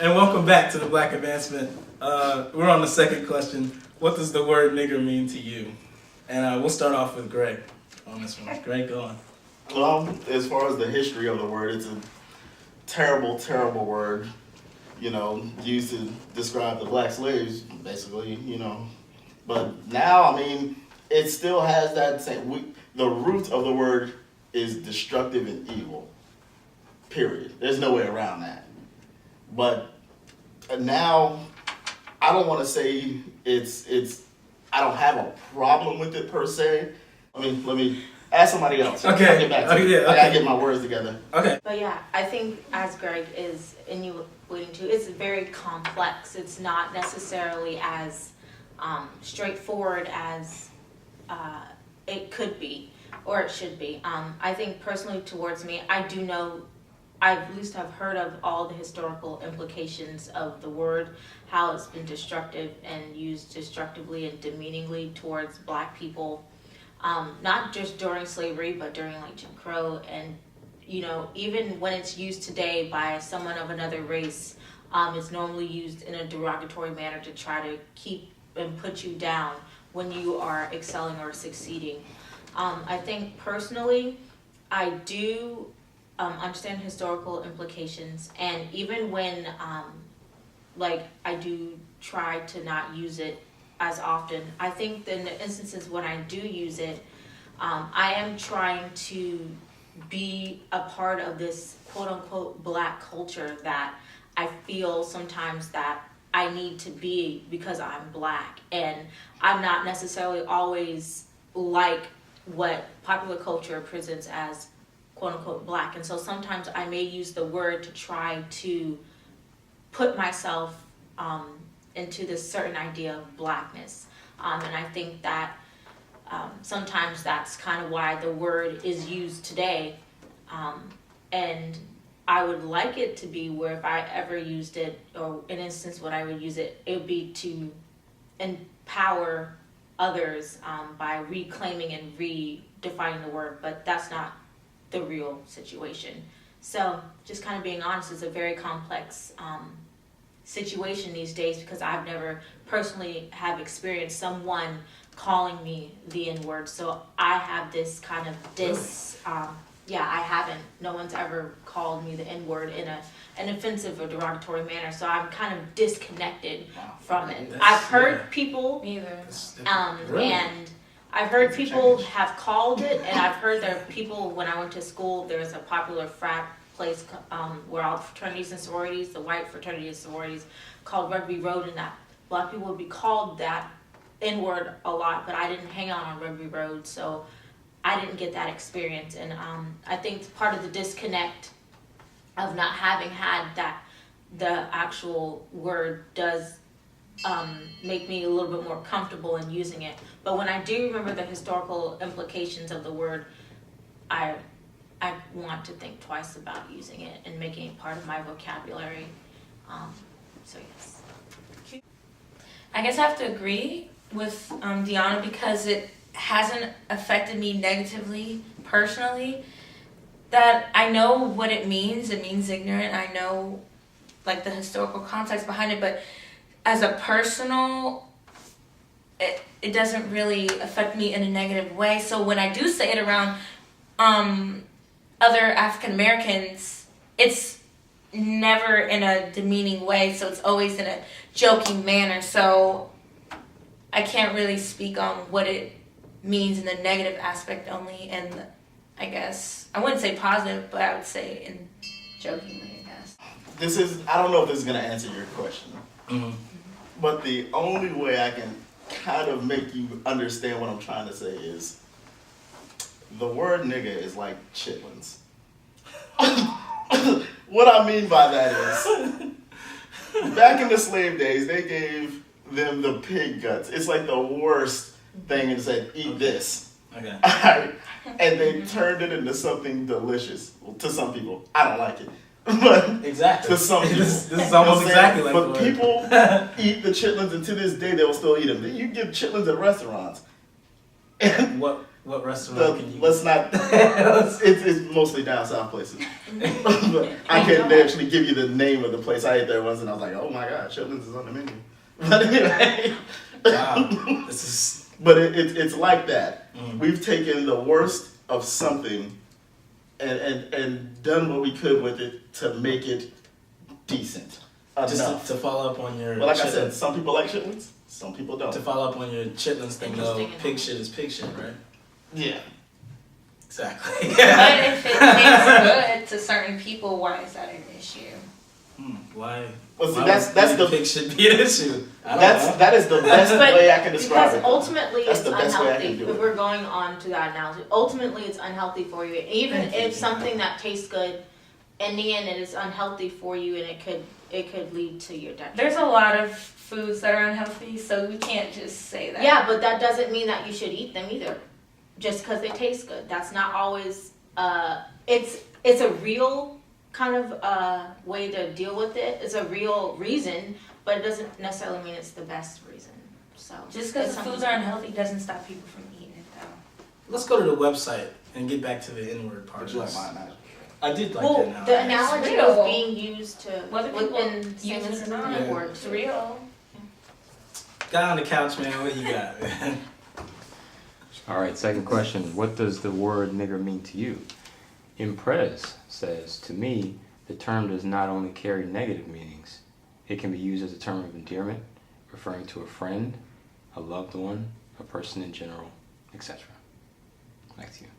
And welcome back to the Black Advancement. We're on the second question. What does the word nigger mean to you? And we'll start off with Greg on this one. Greg, go on. Well, as far as the history of the word, it's a terrible, terrible word, used to describe the black slaves, basically, But now, it still has that same, the root of the word is destructive and evil, period. There's no way around that. But now, I don't want to say I don't have a problem with it per se. Let me ask somebody else. Okay. I'll get back to you. I gotta get my words together. Okay. But yeah, I think as Greg is insinuating to, it's very complex. It's not necessarily as straightforward as it could be or it should be. I think personally towards me, I do know, I at least have heard of all the historical implications of the word, how it's been destructive and used destructively and demeaningly towards black people. Not just during slavery, but during like Jim Crow, and even when it's used today by someone of another race, it's normally used in a derogatory manner to try to keep and put you down when you are excelling or succeeding. I think personally, I do understand historical implications, and even when I do try to not use it as often, I think that in the instances when I do use it, I am trying to be a part of this quote-unquote black culture that I feel sometimes that I need to be because I'm black, and I'm not necessarily always like what popular culture presents as quote-unquote black, and so sometimes I may use the word to try to put myself into this certain idea of blackness, and I think that sometimes that's kind of why the word is used today, and I would like it to be where if I ever used it, or an instance when I would use it, it would be to empower others by reclaiming and redefining the word, but that's not the real situation. So just kind of being honest, it's a very complex situation these days, because I've never personally have experienced someone calling me the N-word. So I have this kind of I haven't. No one's ever called me the N-word in an offensive or derogatory manner. So I'm kind of disconnected from it. I've heard people, and I've heard people have called it, and I've heard there are people, when I went to school, there's a popular frat place where all the fraternities and sororities, the white fraternities and sororities, called Rugby Road, and that black people would be called that N-word a lot, but I didn't hang out on Rugby Road, so I didn't get that experience. And I think part of the disconnect of not having had that, the actual word does make me a little bit more comfortable in using it. But when I do remember the historical implications of the word, I want to think twice about using it and making it part of my vocabulary. So yes. I guess I have to agree with Deanna, because it hasn't affected me negatively personally. That I know what it means. It means ignorant. I know like the historical context behind it, but as a personal, it doesn't really affect me in a negative way. So when I do say it around other African Americans, it's never in a demeaning way. So it's always in a joking manner. So I can't really speak on what it means in the negative aspect only, and I guess I wouldn't say positive, but I would say in jokingly, I guess. I don't know if this is going to answer your question, but the only way I can kind of make you understand what I'm trying to say is the word nigga is like chitlins. What I mean by that is, back in the slave days, they gave them the pig guts. It's like the worst thing, and said, eat this. Okay. Alright. And they turned it into something delicious. Well, to some people. I don't like it. But exactly. To some people. This is almost exactly like but people eat the chitlins, and to this day they'll still eat them. You give chitlins at restaurants. And what What restaurant can you? Let's not. It's mostly down south places. But I couldn't actually give you the name of the place. I ate there once and I was like, oh my god, Chitlins is on the menu. But anyway. Wow, this is. But it's like that. Mm. We've taken the worst of something and done what we could with it to make it decent. Just Enough. to follow up on your. But like I chitlins- said, some people like chitlins, some people don't. To follow up on your chitlins thing though, Interesting pig shit is pig shit, right? Yeah. Exactly. But if it tastes good to certain people, why is that an issue? Why? Well, see, why that's would the pig should be an issue. I don't know. that is the best But way I can describe because it. ultimately That's it's the best way I can unhealthy. do If it. we're going on to that analogy, ultimately it's unhealthy for you. Even Thank you. if something that tastes good, in the end it is unhealthy for you, and it could lead to your death. There's a lot of foods that are unhealthy, so we can't just say that. Yeah, but that doesn't mean that you should eat them either, just because they taste good. That's not always. It's a real kind of way to deal with it. It's a real reason, but it doesn't necessarily mean it's the best reason. So Just because it's the foods something- are unhealthy doesn't stop people from eating it, though. Let's go to the website and get back to the N-word part. Would you like my analogy? I did like Well, that the analogy. analogy real. was being used to Whether people within use it or not, Yeah. word. it's real. Guy on the couch, man. What you got? Man? All right, second question. What does the word nigger mean to you? Imprez says, to me, the term does not only carry negative meanings, it can be used as a term of endearment, referring to a friend, a loved one, a person in general, etc. Back to you.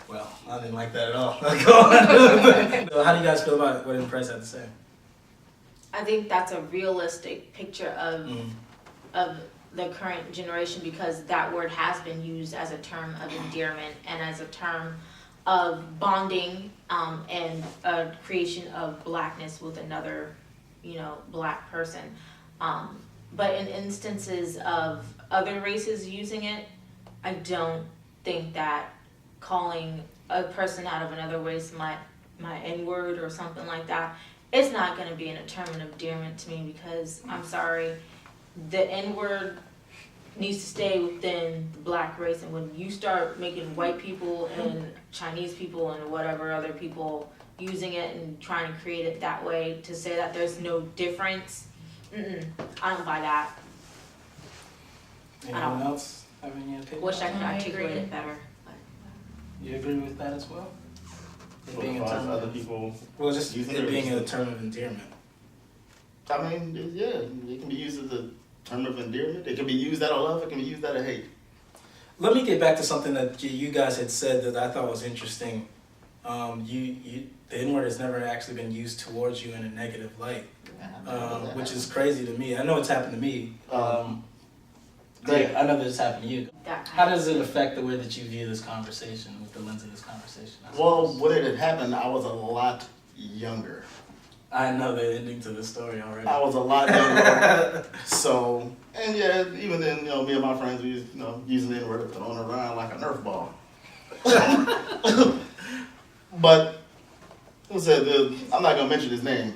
Well, I didn't like that at all. Go on. So how do you guys feel about what Impress had to say? I think that's a realistic picture of Mm. of the current generation, because that word has been used as a term of endearment and as a term of bonding, and a creation of blackness with another, black person. But in instances of other races using it, I don't think that calling a person out of another race my N-word or something like that, it's not going to be a term of endearment to me, because I'm sorry, the N-word needs to stay within the black race. And when you start making white people and Chinese people and whatever other people using it and trying to create it that way to say that there's no difference, I don't buy that. Anyone else have any opinion? Wish I could I articulate agree. it better. But. You agree with that as well? It being a As far term as other of, people. well, just using it it or being a just- term of endearment. I mean, yeah, it can be used as a term of endearment. It can be used out of love. It can be used out of hate. Let me get back to something that you guys had said that I thought was interesting. The N-word has never actually been used towards you in a negative light, which is crazy to me. I know it's happened to me. Greg, I know that it's happened to you. That How does it affect the way that you view this conversation, with the lens of this conversation? I Well, suppose? when it had happened, I was a lot younger. I know the ending to the story already. I was a lot younger. So, and yeah, even then, me and my friends, we was, using the N-word, throwing it around like a Nerf ball. But, I'm not gonna mention his name.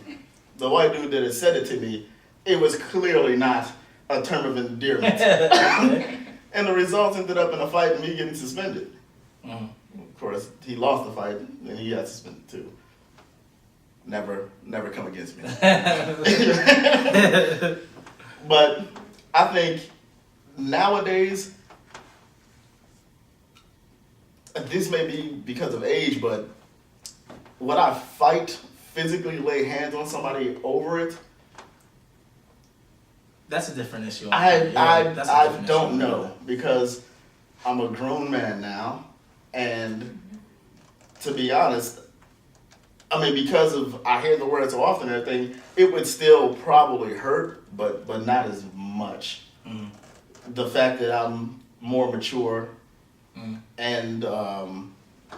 The white dude that had said it to me, it was clearly not a term of endearment. And the results ended up in a fight and me getting suspended. Mhm. Of course, he lost the fight and he got suspended too. Never come against me. But I think nowadays, this may be because of age, but would I fight, physically lay hands on somebody over it? That's a different issue. I That's a different don't issue. know, because I'm a grown man now, and to be honest, I mean, because of I hear the word so often and everything, it would still probably hurt, but not as much. Mhm. The fact that I'm more mature, Mhm. and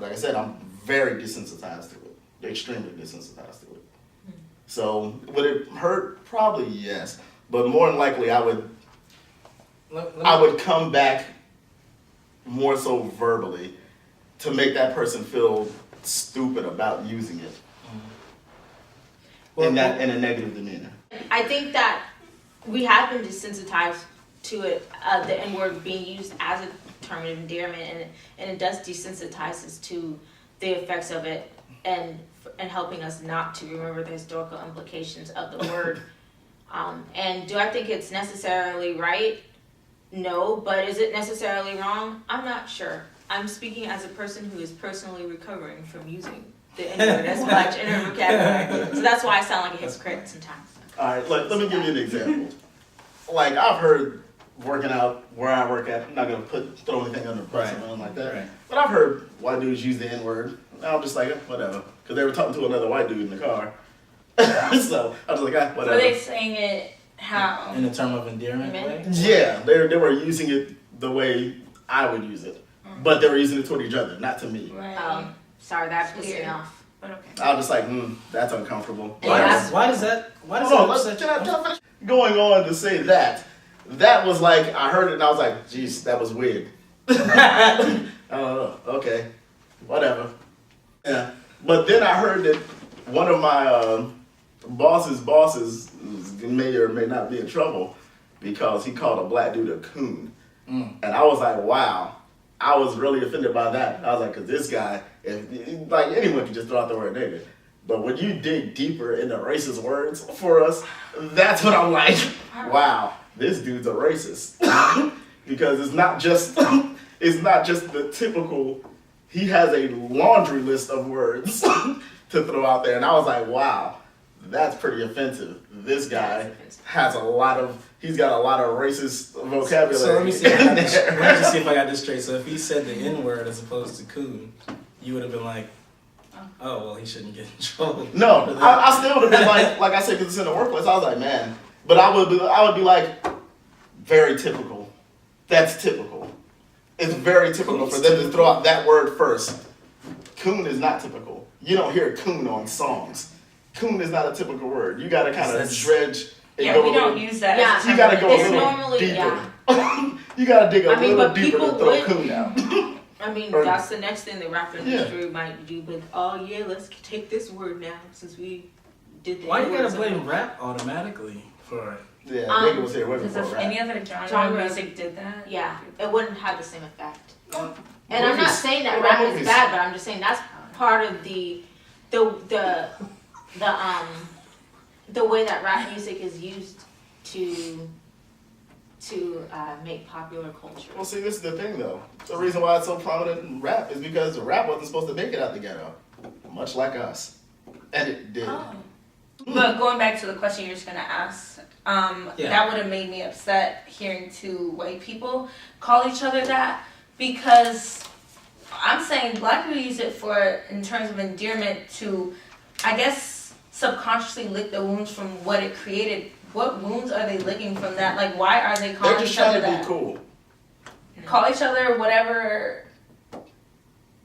like I said, I'm very desensitized to it, extremely desensitized to it. So would it hurt? Probably yes, but more than likely I would I would come back more so verbally to make that person feel stupid about using it in a negative demeanor. I think that we have been desensitized to it, the N-word being used as a term of endearment, and it does desensitize us to the effects of it, and helping us not to remember the historical implications of the word. And do I think it's necessarily right? No, but is it necessarily wrong? I'm not sure. I'm speaking as a person who is personally recovering from using the N-word as much in her vocabulary. So that's why I sound like a hypocrite sometimes. All right, let me give you an example. Like, I've heard working out where I work at, I'm not going to throw anything under the bus or anything like that, Right. but I've heard white dudes use the N-word. And I'm just like, whatever, because they were talking to another white dude in the car. So I was like, whatever. Were they saying it how? In a term of endearment way? Yeah, they were using it the way I would use it, but they were using it toward each other, not to me. Right. Sorry, that pissed me Weird. off. But okay. I was just like, that's uncomfortable. And that's- Why does that Hold on, upset can you? I finish? Going on to say that was like, I heard it and I was like, geez, that was weird. Okay, whatever. Yeah, but then I heard that one of my bosses may or may not be in trouble because he called a black dude a coon. And I was like, wow. I was really offended by that. I was like, because this guy, like anyone can just throw out the word nigga. But when you dig deeper into racist words for us, that's when I'm like, wow, this dude's a racist. Because it's not just the typical, he has a laundry list of words to throw out there. And I was like, wow, that's pretty offensive. This guy has he's got a lot of racist vocabulary. So let me see. in Let me there. just see if I got this straight. So if he said the N word as opposed to coon, you would have been like, oh well, he shouldn't get in trouble. No, for that. I still would have been like I said, because it's in the workplace. I was like, man, but I would be like, very typical. That's typical. It's very typical for them to throw out that word first. Coon is not typical. You don't hear coon on songs. Coon is not a typical word. You got to kind of That's- dredge and Yeah, go we a don't little. use that. Yeah. as a You got to term. go a It's little normally- deeper. yeah. You got to dig a I mean, little but deeper to people throw would- coon out. I mean, Or- that's the next thing the rap Yeah. industry might do, but oh yeah, let's take this word now since we did the Why you N-word gotta so blame much. rap automatically for it? Yeah, Um, nigga was here way Because before if rap. any other genre Genre. of music did that. Yeah, it wouldn't have the same effect. And I'm not Movies. saying that What about rap is movies? bad, but I'm just saying that's part of the way that rap music is used to make popular culture. Well, see, this is the thing, though. The reason why it's so prominent in rap is because rap wasn't supposed to make it out the ghetto, much like us, and it did. Oh. But going back to the question you're just gonna ask, Yeah. that would have made me upset hearing two white people call each other that, because I'm saying black people use it in terms of endearment to, I guess, subconsciously lick the wounds from what it created. What wounds are they licking from that? Like, why are they They're calling just each other trying to that? be cool. Call each other whatever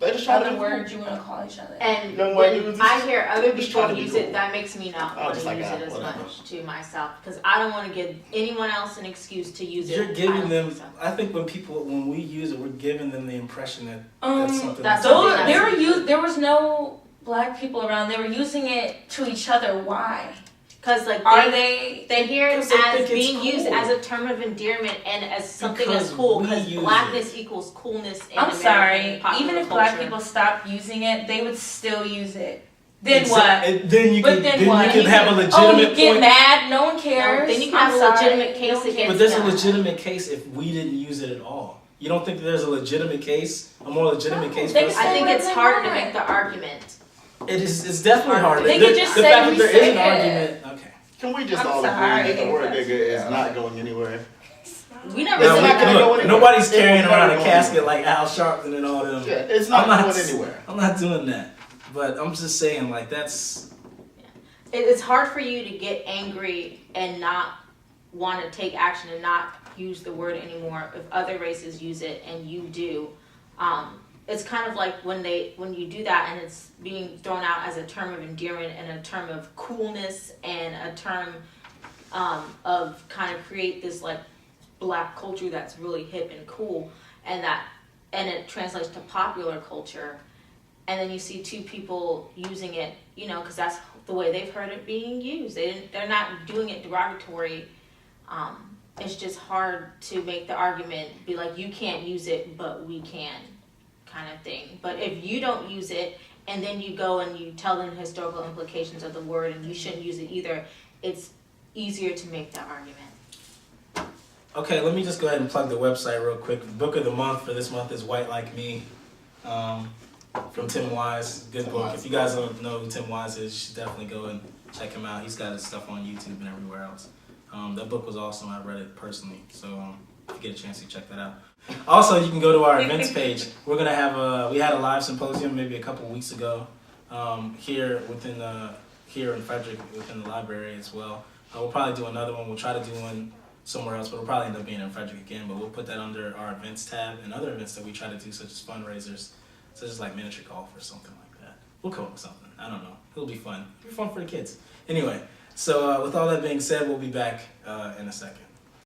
They're just trying to other be word you want to call each other. And Young white when dudes I hear other just people trying to be use cool. it, that makes me not Oh, want just to like use that, it as whatever. much to myself because I don't want to give anyone else an excuse to use it. You're I giving don't them. think so. I think when we use it, we're giving them the impression that Um, that's something. that's So something there was no black people around. They were using it to each other. Why? Because like Are they they? hear it Because they as think it's being used cool. as a term of endearment and as something Because that's cool. we Because use blackness equals coolness. In I'm American sorry. popular Even if black culture. people stopped using it, they would still use it. Then Exa- what? Then you But can. then Then what? you can have a legitimate Oh, you get point. mad. No one cares. No, then you can I'm have a sorry. legitimate case No one against cares. But there's a Yeah. legitimate case if we didn't use it at all. You don't think there's a legitimate case, a more legitimate No, case? they for us say to- I think whatever it's they harder to want. make the argument. It is. It's definitely hard. They the, could just the say fact we that there is an said it. argument. Okay. Can we just I'm all sorry. agree that the word That's- nigga is not going anywhere? We never It's Now, said not we- gonna that. go look, anywhere. nobody's It carrying will around never a go casket anywhere. like Al Sharpton and all them. Yeah, it's not I'm going anywhere. I'm not doing that. But I'm just saying, like, that's. It's hard for you to get angry and not want to take action and not use the word anymore if other races use it and you do. It's kind of like when you do that and it's being thrown out as a term of endearment and a term of coolness and a term of kind of create this like black culture that's really hip and cool and it translates to popular culture. And then you see two people using it, because that's the way they've heard it being used. They're not doing it derogatory it's just hard to make the argument, be like, you can't use it, but we can, kind of thing. But if you don't use it, and then you go and you tell them the historical implications of the word, and you shouldn't use it either, it's easier to make that argument. Okay, let me just go ahead and plug the website real quick. The book of the month for this month is White Like Me, from Tim Wise. Good book. If you guys don't know who Tim Wise is, you should definitely go and check him out. He's got his stuff on YouTube and everywhere else. That book was awesome. I read it personally, so if you get a chance to check that out. Also, you can go to our events page. We're gonna have we had a live symposium maybe a couple weeks ago here in Frederick within the library as well. We'll probably do another one. We'll try to do one somewhere else, but we'll probably end up being in Frederick again. But we'll put that under our events tab and other events that we try to do, such as fundraisers, such as like miniature golf or something like that. We'll come up with something. I don't know. It'll be fun. It'll be fun for the kids. Anyway, so with all that being said, we'll be back in a second.